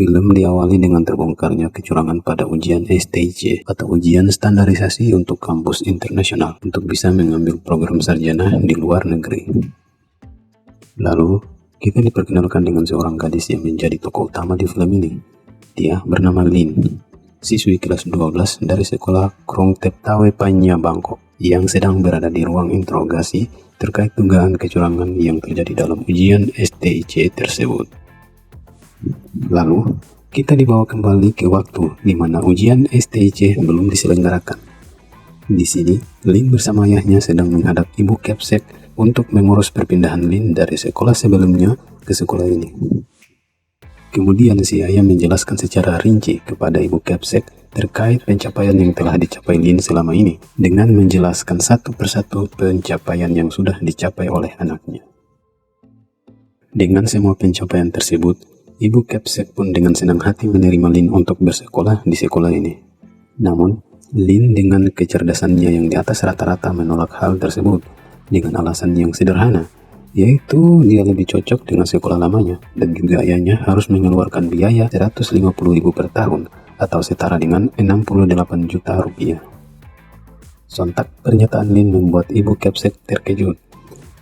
Film diawali dengan terbongkarnya kecurangan pada ujian STIC atau ujian standarisasi untuk kampus internasional untuk bisa mengambil program sarjana di luar negeri. Lalu, kita diperkenalkan dengan seorang gadis yang menjadi tokoh utama di film ini. Dia bernama Lin, siswi kelas 12 dari sekolah Krung Thep Tawe Panya Bangkok yang sedang berada di ruang interogasi terkait dugaan kecurangan yang terjadi dalam ujian STIC tersebut. Lalu, kita dibawa kembali ke waktu di mana ujian STIC belum diselenggarakan. Di sini, Lin bersama ayahnya sedang menghadap ibu Kepsek untuk mengurus perpindahan Lin dari sekolah sebelumnya ke sekolah ini. Kemudian si ayah menjelaskan secara rinci kepada ibu Kepsek terkait pencapaian yang telah dicapai Lin selama ini, dengan menjelaskan satu persatu pencapaian yang sudah dicapai oleh anaknya. Dengan semua pencapaian tersebut, Ibu Kepsek pun dengan senang hati menerima Lin untuk bersekolah di sekolah ini. Namun, Lin dengan kecerdasannya yang di atas rata-rata menolak hal tersebut dengan alasan yang sederhana, yaitu dia lebih cocok dengan sekolah lamanya dan juga ayahnya harus mengeluarkan biaya 150.000 per tahun atau setara dengan 68 juta rupiah. Sontak pernyataan Lin membuat Ibu Kepsek terkejut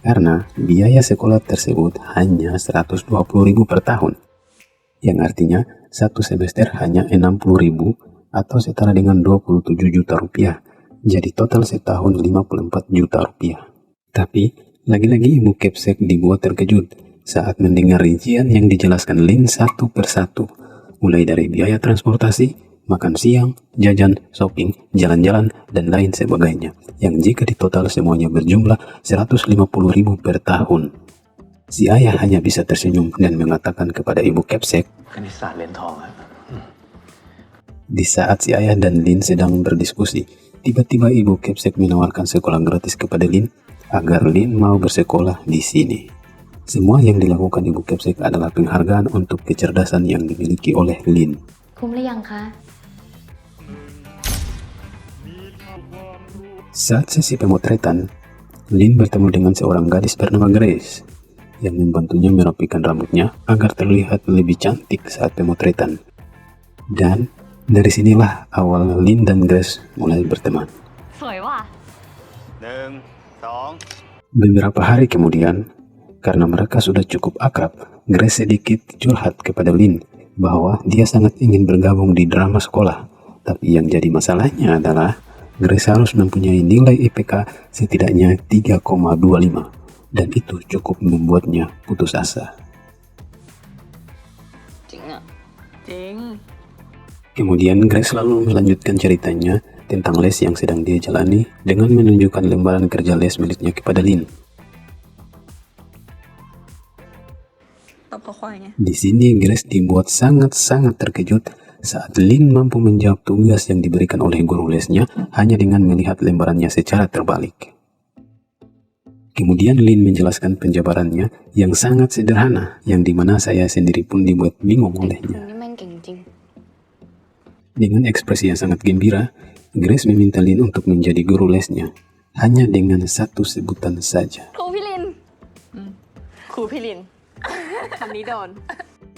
karena biaya sekolah tersebut hanya 120.000 per tahun, yang artinya satu semester hanya 60.000 atau setara dengan 27 juta rupiah. Jadi total setahun 54 juta rupiah. Tapi lagi-lagi Ibu Kepsek dibuat terkejut saat mendengar rincian yang dijelaskan Lin satu persatu, mulai dari biaya transportasi, makan siang, jajan, shopping, jalan-jalan, dan lain sebagainya, yang jika ditotal semuanya berjumlah 150.000 per tahun. Si ayah hanya bisa tersenyum dan mengatakan kepada Ibu Kepsek, di saat si ayah dan Lin sedang berdiskusi, tiba-tiba Ibu Kepsek menawarkan sekolah gratis kepada Lin agar Lin mau bersekolah di sini. Semua yang dilakukan Ibu Kepsek adalah penghargaan untuk kecerdasan yang dimiliki oleh Lin. Saat sesi pemotretan, Lin bertemu dengan seorang gadis bernama Grace yang membantunya merapikan rambutnya agar terlihat lebih cantik saat pemotretan. Dan dari sinilah awal Lin dan Grace mulai berteman. Beberapa hari kemudian, karena mereka sudah cukup akrab, Grace sedikit curhat kepada Lin bahwa dia sangat ingin bergabung di drama sekolah. Tapi yang jadi masalahnya adalah Grace harus mempunyai nilai IPK setidaknya 3,25. Dan itu cukup membuatnya putus asa. Kemudian Grace lalu melanjutkan ceritanya tentang les yang sedang dia jalani dengan menunjukkan lembaran kerja les miliknya kepada Lin. Di sini Grace dibuat sangat-sangat terkejut saat Lin mampu menjawab tugas yang diberikan oleh guru lesnya hanya dengan melihat lembarannya secara terbalik. Kemudian Lin menjelaskan penjabarannya yang sangat sederhana, yang dimana saya sendiri pun dibuat bingung olehnya. Dengan ekspresi yang sangat gembira, Grace meminta Lin untuk menjadi guru lesnya, hanya dengan satu sebutan saja.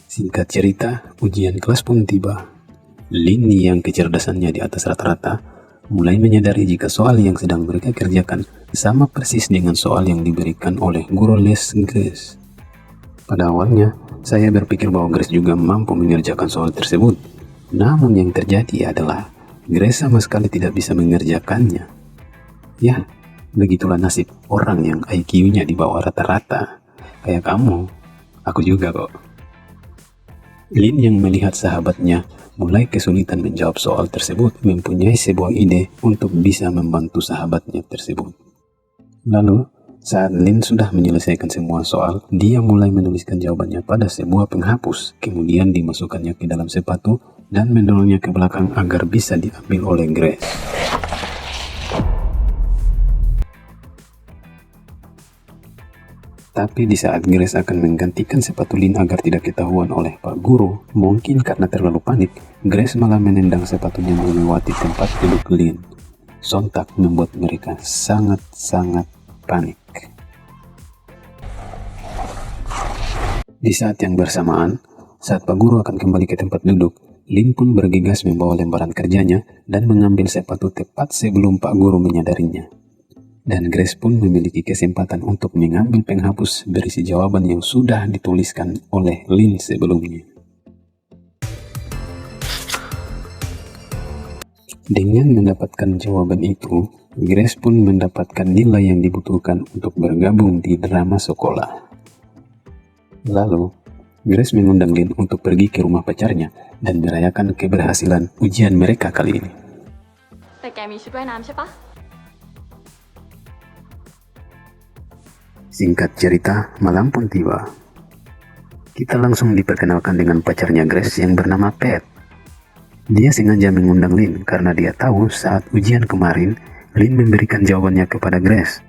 Singkat cerita, ujian kelas pun tiba. Lin yang kecerdasannya di atas rata-rata, mulai menyadari jika soal yang sedang mereka kerjakan sama persis dengan soal yang diberikan oleh guru les Grace. Pada awalnya, saya berpikir bahwa Grace juga mampu mengerjakan soal tersebut. Namun yang terjadi adalah Grace sama sekali tidak bisa mengerjakannya. Ya, begitulah nasib orang yang IQ-nya di bawah rata-rata. Kayak kamu, aku juga kok. Lin yang melihat sahabatnya mulai kesulitan menjawab soal tersebut mempunyai sebuah ide untuk bisa membantu sahabatnya tersebut. Lalu, saat Lin sudah menyelesaikan semua soal, dia mulai menuliskan jawabannya pada sebuah penghapus, kemudian dimasukkannya ke dalam sepatu dan mendorongnya ke belakang agar bisa diambil oleh Grace. Tapi di saat Grace akan menggantikan sepatu Lin agar tidak ketahuan oleh Pak Guru, mungkin karena terlalu panik, Grace malah menendang sepatunya melewati tempat duduk Lin. Sontak membuat mereka sangat-sangat panik. Di saat yang bersamaan, Saat Pak Guru akan kembali ke tempat duduk, Lin pun bergegas membawa lembaran kerjanya dan mengambil sepatu tepat sebelum Pak Guru menyadarinya. Dan Grace pun memiliki kesempatan untuk mengambil penghapus berisi jawaban yang sudah dituliskan oleh Lin sebelumnya. Dengan mendapatkan jawaban itu, Grace pun mendapatkan nilai yang dibutuhkan untuk bergabung di drama sekolah. Lalu, Grace mengundang Lin untuk pergi ke rumah pacarnya dan merayakan keberhasilan ujian mereka kali ini. Singkat cerita, malam pun tiba. Kita langsung diperkenalkan dengan pacarnya Grace yang bernama Pat. Dia sengaja mengundang Lin karena dia tahu saat ujian kemarin, Lin memberikan jawabannya kepada Grace.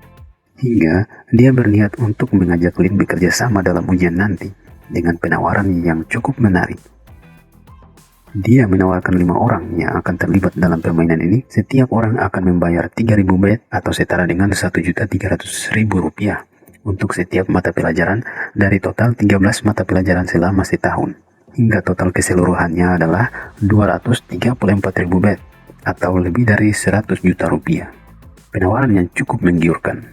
Hingga dia berniat untuk mengajak Lin bekerja sama dalam ujian nanti dengan penawaran yang cukup menarik. Dia menawarkan 5 orang yang akan terlibat dalam permainan ini. Setiap orang akan membayar 3.000 baht atau setara dengan Rp1.300.000 untuk setiap mata pelajaran dari total 13 mata pelajaran selama setahun. Hingga total keseluruhannya adalah 234.000 baht atau lebih dari 100 juta rupiah. Penawaran yang cukup menggiurkan.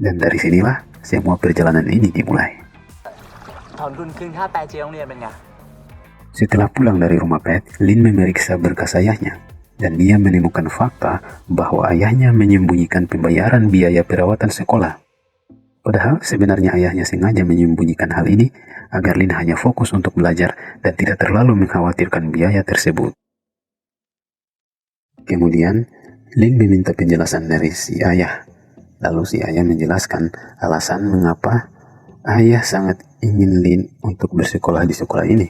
Dan dari sinilah semua perjalanan ini dimulai. Setelah pulang dari rumah Pat, Lin memeriksa berkas ayahnya dan dia menemukan fakta bahwa ayahnya menyembunyikan pembayaran biaya perawatan sekolah. Padahal sebenarnya ayahnya sengaja menyembunyikan hal ini agar Lin hanya fokus untuk belajar dan tidak terlalu mengkhawatirkan biaya tersebut. Kemudian, Lin meminta penjelasan dari si ayah. Lalu si ayah menjelaskan alasan mengapa ayah sangat ingin Lin untuk bersekolah di sekolah ini.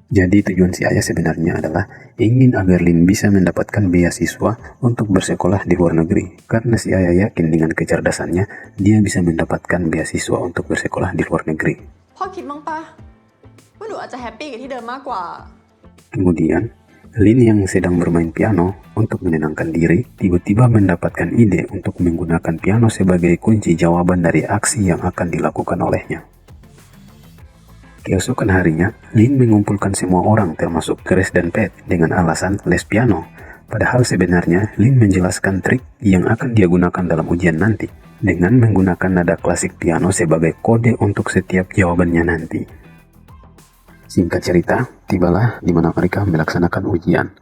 Jadi tujuan si ayah sebenarnya adalah ingin agar Lin bisa mendapatkan beasiswa untuk bersekolah di luar negeri. Karena si ayah yakin dengan kecerdasannya, dia bisa mendapatkan beasiswa untuk bersekolah di luar negeri. Kemudian, Lin yang sedang bermain piano untuk menenangkan diri, tiba-tiba mendapatkan ide untuk menggunakan piano sebagai kunci jawaban dari aksi yang akan dilakukan olehnya. Keesokan harinya, Lin mengumpulkan semua orang termasuk Grace dan Pat dengan alasan les piano. Padahal sebenarnya Lin menjelaskan trik yang akan dia gunakan dalam ujian nanti dengan menggunakan nada klasik piano sebagai kode untuk setiap jawabannya nanti. Singkat cerita, tibalah di mana mereka melaksanakan ujian.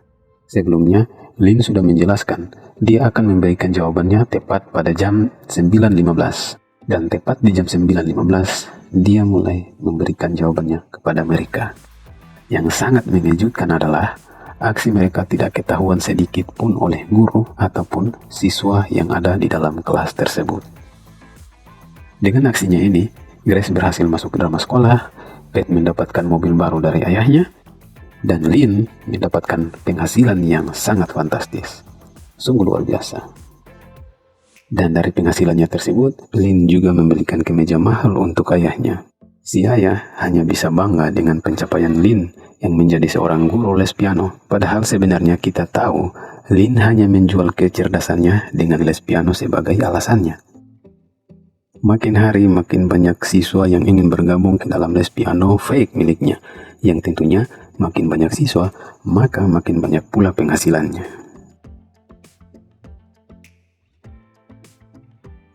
Sebelumnya, Lin sudah menjelaskan dia akan memberikan jawabannya tepat pada jam 9.15. Dan tepat di jam 9.15, dia mulai memberikan jawabannya kepada mereka. Yang sangat mengejutkan adalah aksi mereka tidak ketahuan sedikit pun oleh guru ataupun siswa yang ada di dalam kelas tersebut. Dengan aksinya ini, Grace berhasil masuk ke dalam sekolah, Pat mendapatkan mobil baru dari ayahnya, dan Lin mendapatkan penghasilan yang sangat fantastis. Sungguh luar biasa. Dan dari penghasilannya tersebut, Lin juga membelikan kemeja mahal untuk ayahnya. Si ayah hanya bisa bangga dengan pencapaian Lin yang menjadi seorang guru les piano. Padahal sebenarnya kita tahu, Lin hanya menjual kecerdasannya dengan les piano sebagai alasannya. Makin hari makin banyak siswa yang ingin bergabung ke dalam les piano fake miliknya, yang tentunya makin banyak siswa, maka makin banyak pula penghasilannya.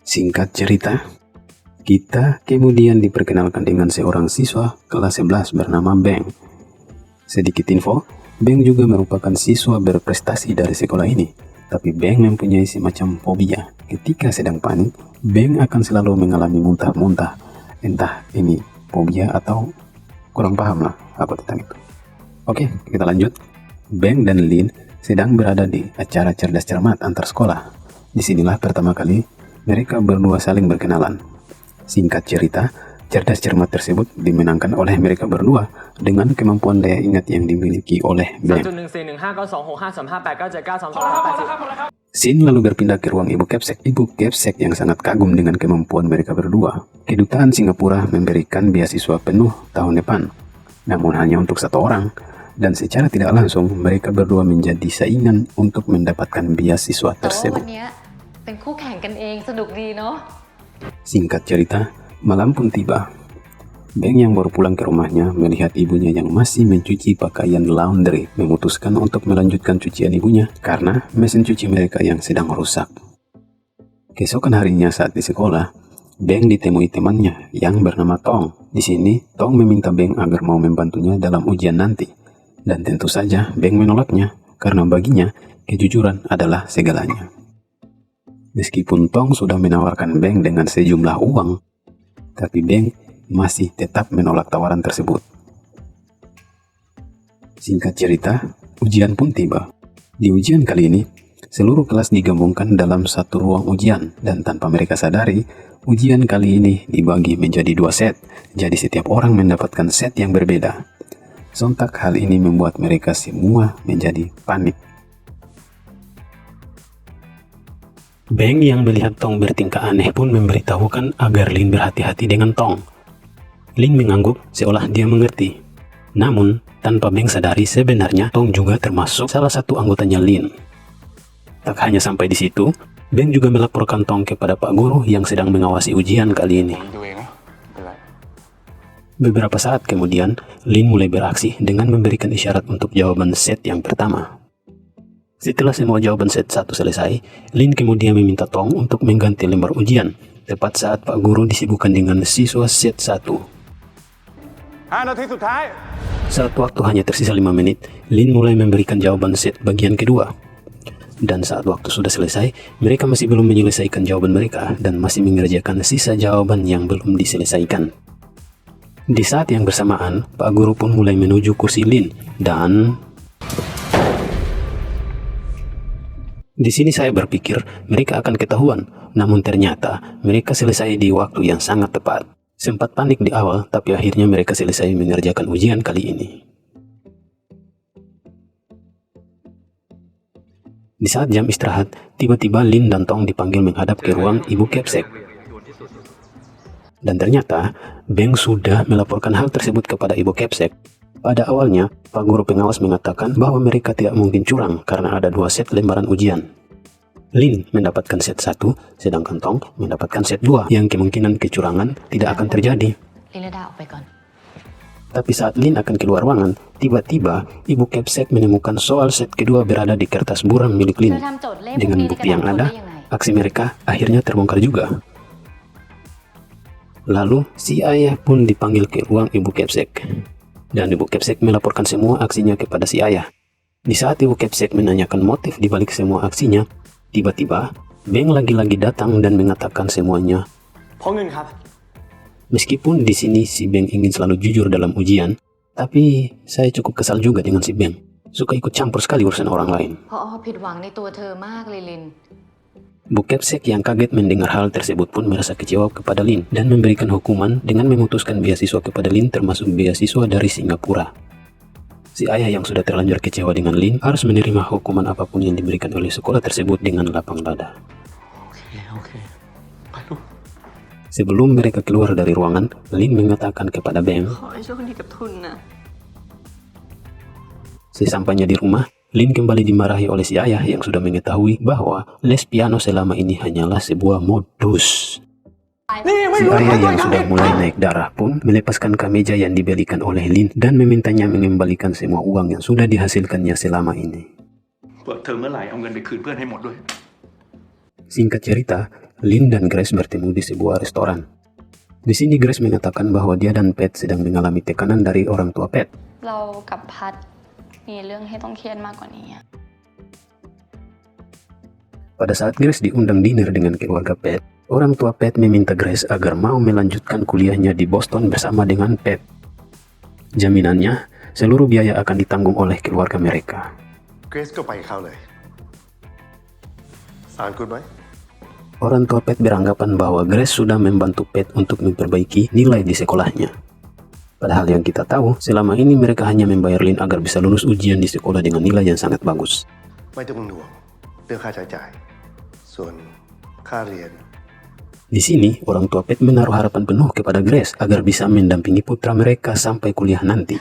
Singkat cerita, kita kemudian diperkenalkan dengan seorang siswa kelas 11 bernama Beng. Sedikit info, Beng juga merupakan siswa berprestasi dari sekolah ini. Tapi Beng mempunyai semacam fobia. Ketika sedang panik, Beng akan selalu mengalami muntah-muntah. Entah ini fobia atau kurang paham lah aku tentang itu. Oke, kita lanjut. Beng dan Lin sedang berada di acara cerdas cermat antar sekolah. Disinilah pertama kali mereka berdua saling berkenalan. Singkat cerita, cerdas cermat tersebut dimenangkan oleh mereka berdua dengan kemampuan daya ingat yang dimiliki oleh Beng. Sin lalu berpindah ke ruang Ibu Kepsek. Ibu Kepsek yang sangat kagum dengan kemampuan mereka berdua. Kedutaan Singapura memberikan beasiswa penuh tahun depan, namun hanya untuk 1 orang. Dan secara tidak langsung, mereka berdua menjadi saingan untuk mendapatkan beasiswa tersebut. Singkat cerita, malam pun tiba. Beng yang baru pulang ke rumahnya melihat ibunya yang masih mencuci pakaian laundry, memutuskan untuk melanjutkan cucian ibunya karena mesin cuci mereka yang sedang rusak. Keesokan harinya saat di sekolah, Beng ditemui temannya yang bernama Tong. Di sini, Tong meminta Beng agar mau membantunya dalam ujian nanti. Dan tentu saja Beng menolaknya karena baginya kejujuran adalah segalanya. Meskipun Tong sudah menawarkan Beng dengan sejumlah uang, tapi Beng masih tetap menolak tawaran tersebut. Singkat cerita, ujian pun tiba. Di ujian kali ini, seluruh kelas digabungkan dalam satu ruang ujian dan tanpa mereka sadari, ujian kali ini dibagi menjadi 2 set, jadi setiap orang mendapatkan set yang berbeda. Sontak hal ini membuat mereka semua menjadi panik. Beng yang melihat Tong bertingkah aneh pun memberitahukan agar Lin berhati-hati dengan Tong. Lin mengangguk seolah dia mengerti. Namun, tanpa Beng sadari sebenarnya Tong juga termasuk salah satu anggotanya Lin. Tak hanya sampai di situ, Beng juga melaporkan Tong kepada Pak Guru yang sedang mengawasi ujian kali ini. Beberapa saat kemudian, Lin mulai beraksi dengan memberikan isyarat untuk jawaban set yang pertama. Setelah semua jawaban set 1 selesai, Lin kemudian meminta Tong untuk mengganti lembar ujian, tepat saat Pak Guru disibukkan dengan siswa set 1. Saat waktu hanya tersisa 5 menit, Lin mulai memberikan jawaban set bagian kedua. Dan saat waktu sudah selesai, mereka masih belum menyelesaikan jawaban mereka dan masih mengerjakan sisa jawaban yang belum diselesaikan. Di saat yang bersamaan, Pak Guru pun mulai menuju kursi Lin dan... Di sini saya berpikir mereka akan ketahuan, namun ternyata mereka selesai di waktu yang sangat tepat. Sempat panik di awal, tapi akhirnya mereka selesai mengerjakan ujian kali ini. Di saat jam istirahat, tiba-tiba Lin dan Tong dipanggil menghadap ke ruang Ibu Kepsek. Dan ternyata, Beng sudah melaporkan hal tersebut kepada Ibu Kepsek. Pada awalnya, Pak Guru pengawas mengatakan bahwa mereka tidak mungkin curang karena ada 2 set lembaran ujian. Lin mendapatkan set 1, sedangkan Tong mendapatkan set 2, yang kemungkinan kecurangan tidak akan terjadi. Tapi saat Lin akan keluar ruangan, tiba-tiba Ibu Kepsek menemukan soal set kedua berada di kertas buram milik Lin. Dengan bukti yang ada, aksi mereka akhirnya terbongkar juga. Lalu, si ayah pun dipanggil ke ruang Ibu Kepsek. Dan Ibu Kepsek melaporkan semua aksinya kepada si ayah. Di saat Ibu Kepsek menanyakan motif di balik semua aksinya, tiba-tiba Beng lagi-lagi datang dan mengatakan semuanya. Meskipun di sini si Beng ingin selalu jujur dalam ujian, tapi saya cukup kesal juga dengan si Beng. Suka ikut campur sekali urusan orang lain. Bu Kepsek yang kaget mendengar hal tersebut pun merasa kecewa kepada Lin dan memberikan hukuman dengan memutuskan beasiswa kepada Lin termasuk beasiswa dari Singapura. Si ayah yang sudah terlanjur kecewa dengan Lin harus menerima hukuman apapun yang diberikan oleh sekolah tersebut dengan lapang dada. Sebelum mereka keluar dari ruangan, Lin mengatakan kepada Beng, sesampainya di rumah, Lin kembali dimarahi oleh si ayah yang sudah mengetahui bahwa les piano selama ini hanyalah sebuah modus. Si ayah yang sudah mulai naik darah pun melepaskan kemeja yang dibelikan oleh Lin dan memintanya mengembalikan semua uang yang sudah dihasilkannya selama ini. Singkat cerita, Lin dan Grace bertemu di sebuah restoran. Di sini Grace mengatakan bahwa dia dan Pat sedang mengalami tekanan dari orang tua Pat. Pada saat Grace diundang dinner dengan keluarga Pat, orang tua Pat meminta Grace agar mau melanjutkan kuliahnya di Boston bersama dengan Pat. Jaminannya, seluruh biaya akan ditanggung oleh keluarga mereka. Orang tua Pat beranggapan bahwa Grace sudah membantu Pat untuk memperbaiki nilai di sekolahnya. Padahal yang kita tahu, selama ini mereka hanya membayar Lin agar bisa lulus ujian di sekolah dengan nilai yang sangat bagus. Di sini, orang tua Pat menaruh harapan penuh kepada Grace agar bisa mendampingi putra mereka sampai kuliah nanti.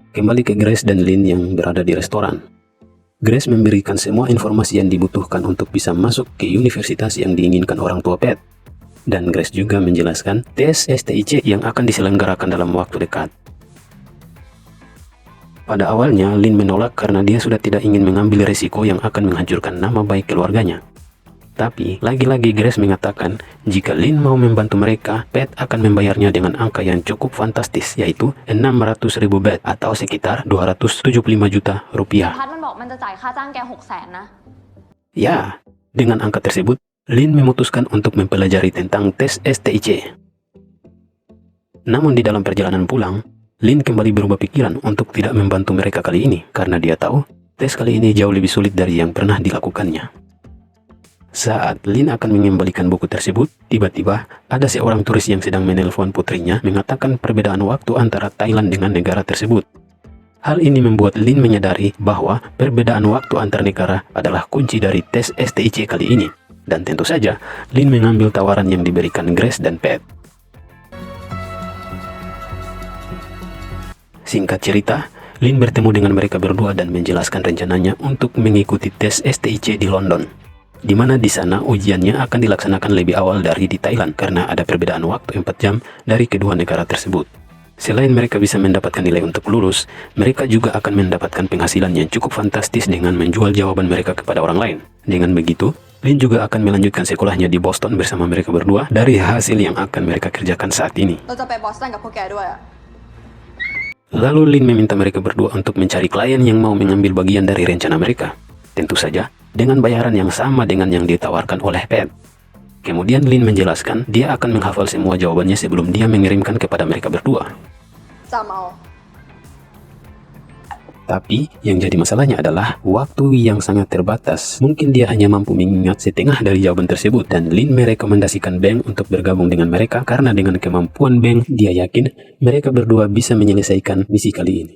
Kembali ke Grace dan Lin yang berada di restoran. Grace memberikan semua informasi yang dibutuhkan untuk bisa masuk ke universitas yang diinginkan orang tua Pat. Dan Grace juga menjelaskan tes STIC yang akan diselenggarakan dalam waktu dekat. Pada awalnya, Lin menolak karena dia sudah tidak ingin mengambil risiko yang akan menghancurkan nama baik keluarganya. Tapi, lagi-lagi Grace mengatakan, jika Lin mau membantu mereka, Pat akan membayarnya dengan angka yang cukup fantastis, yaitu 600.000 baht atau sekitar 275 juta rupiah. Ya, dengan angka tersebut, Lin memutuskan untuk mempelajari tentang tes STIC. Namun di dalam perjalanan pulang, Lin kembali berubah pikiran untuk tidak membantu mereka kali ini karena dia tahu tes kali ini jauh lebih sulit dari yang pernah dilakukannya. Saat Lin akan mengembalikan buku tersebut, tiba-tiba ada seorang turis yang sedang menelpon putrinya mengatakan perbedaan waktu antara Thailand dengan negara tersebut. Hal ini membuat Lin menyadari bahwa perbedaan waktu antar negara adalah kunci dari tes STIC kali ini. Dan tentu saja, Lin mengambil tawaran yang diberikan Grace dan Pat. Singkat cerita, Lin bertemu dengan mereka berdua dan menjelaskan rencananya untuk mengikuti tes STIC di London, di mana di sana ujiannya akan dilaksanakan lebih awal dari di Thailand karena ada perbedaan waktu 4 jam dari kedua negara tersebut. Selain mereka bisa mendapatkan nilai untuk lulus, mereka juga akan mendapatkan penghasilan yang cukup fantastis dengan menjual jawaban mereka kepada orang lain. Dengan begitu, Lin juga akan melanjutkan sekolahnya di Boston bersama mereka berdua dari hasil yang akan mereka kerjakan saat ini. Lalu Lin meminta mereka berdua untuk mencari klien yang mau mengambil bagian dari rencana mereka. Tentu saja, dengan bayaran yang sama dengan yang ditawarkan oleh Pat. Kemudian Lin menjelaskan dia akan menghafal semua jawabannya sebelum dia mengirimkan kepada mereka berdua. Tapi, yang jadi masalahnya adalah waktu yang sangat terbatas. Mungkin dia hanya mampu mengingat setengah dari jawaban tersebut, dan Lin merekomendasikan Beng untuk bergabung dengan mereka karena dengan kemampuan Beng, dia yakin mereka berdua bisa menyelesaikan misi kali ini.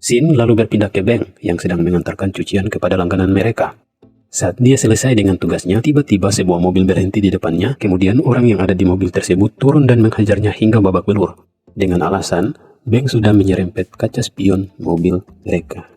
Sin lalu berpindah ke Beng yang sedang mengantarkan cucian kepada langganan mereka. Saat dia selesai dengan tugasnya, tiba-tiba sebuah mobil berhenti di depannya, kemudian orang yang ada di mobil tersebut turun dan menghajarnya hingga babak belur. Dengan alasan, Beng sudah menyerempet kaca spion mobil mereka.